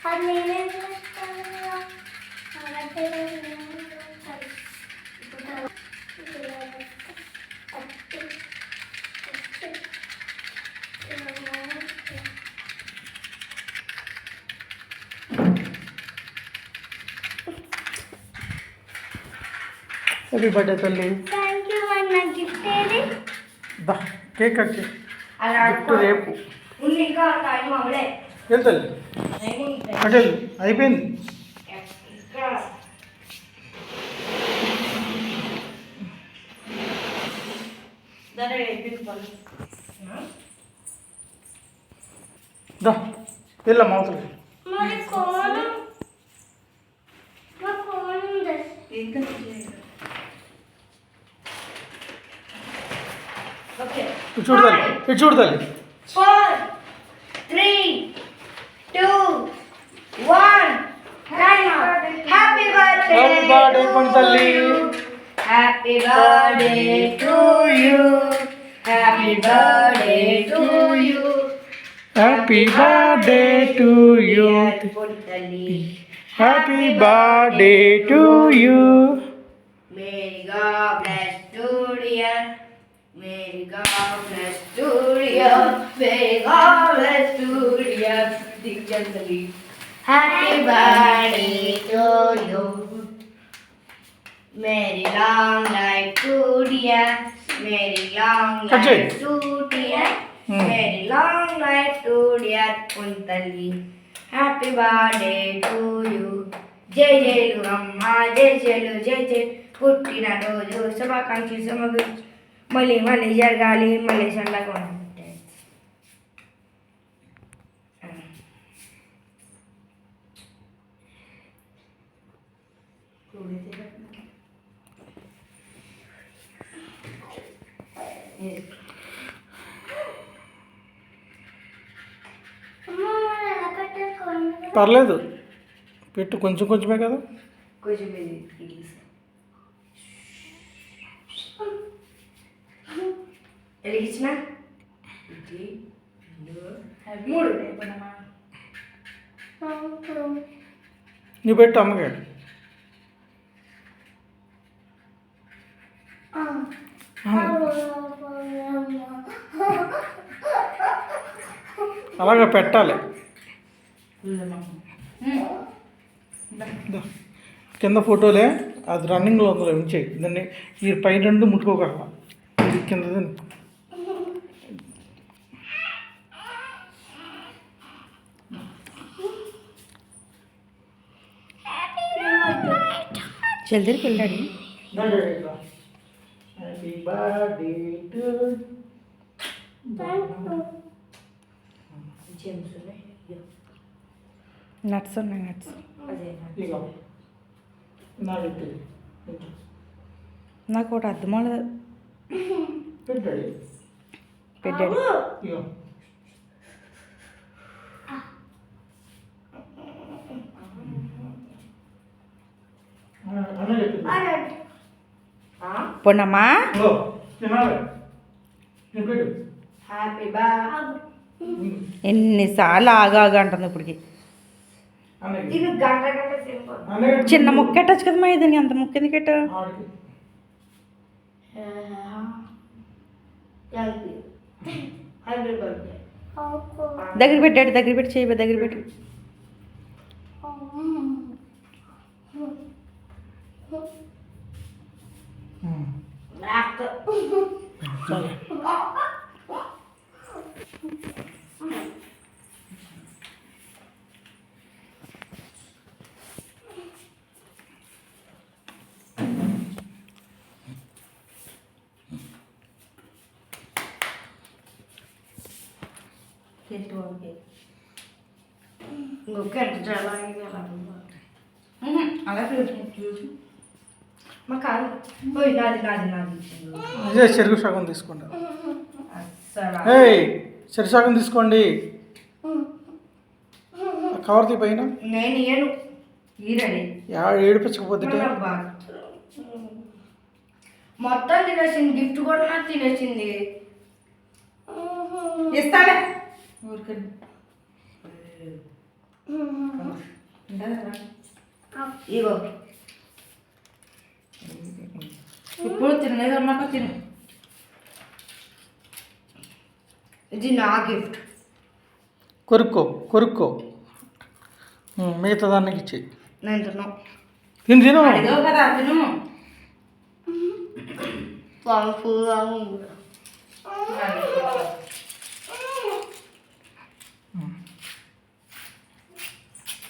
అది నేనేం చేస్తాను హ్యాపీ బర్త్డే తల్లి. థ్యాంక్ యూ అన్న. గిఫ్ట్ ఏది? దా కేక్ కట్ చేయి. అలా గిఫ్ట్ రేపు ఉంది, ఇంకా టైం అవలే. వెళ్ళు తల్లి, అటు వెళ్ళు. అయిపోయింది. దా వెళ్ళమ్మా అవతలకి. మరి కోను మా కోను ఉంది. ఓకే, ఇటు చూడు తల్లి, ఇటు చూడు తల్లి. 4 3 2 1 హ్యాపీ బర్త్డే. హ్యాపీ బర్త్డే కొను తల్లి. Happy birthday to you. Happy birthday to you. Happy birthday to you. Happy birthday to you. May God bless to dear. May God bless to dear. May God bless to dear. Gently. Happy birthday to you. May long life to dear. May long life to dear. May long life to dear Kuntali. Happy birthday to you. జై jail అమ్మ, జై jail, జై జై. పుట్టినరోజు శుభాకాంక్షలు సమకూర్చు. మళ్ళీ మళ్ళీ జరగాలి, మళ్ళీ చల్లగా ఉంటాయి. అమ్మ మరి ఎలా పెట్టేసుకోండి. పర్లేదు పెట్టు, కొంచెం కొంచెమే కదా. కొంచెం ఇది వెలిగించిన 3 నువ్వు పెట్టు అమ్మగా. అలాగే పెట్టాలి. దా. కింద ఫోటోలే అది రన్నింగ్లో ఉందో ఉంచేయి. దాన్ని ఈ పై రెండు ముట్టుకోగల, ఇది కింద జల్దీకి వెళ్ళాడు. హ్యాపీ బర్త్డే టు నట్స్ ఉన్నాయి, నట్స్. నాకు ఒకటి అర్థమాల పెట్టాడు. పెట్టాడు. పొన్నమ్మా హ్యాపీ బర్త్డే. ఎన్నిసార్లు ఆగా అంటుంది ఇప్పటికి. చిన్న ముక్క ఎట్టచ్చు కదా మా ఇది, అంత ముక్క ఎందుకు ఎట్ట? దగ్గర పెట్టాడు, దగ్గర పెట్టి చేయి, దగ్గర పెట్టి. ఇంకొక అలా చూసి మా కాదు. నాది నాది నాది. అదే చెరుకు సగం తీసుకుంటా. ఏయ్ చెరుకు సగం తీసుకోండి. కవర్ తీ పైన. నేను ఇయ్యను, ఈరని ఏడిపించకపోతే మొత్తం తినేసింది. గిఫ్ట్ కూడా నాకు తినేసింది. ఇస్తాలే ఊరికండి. ఇగో ఇప్పుడు తినలేదు అన్నాక తిను. ఇది నా గిఫ్ట్. కొరుక్కో మిగతా దానికి ఇచ్చేయి. నేను తిన్నాను. తిను అడిగావు కదా తిను. ఫుల్గా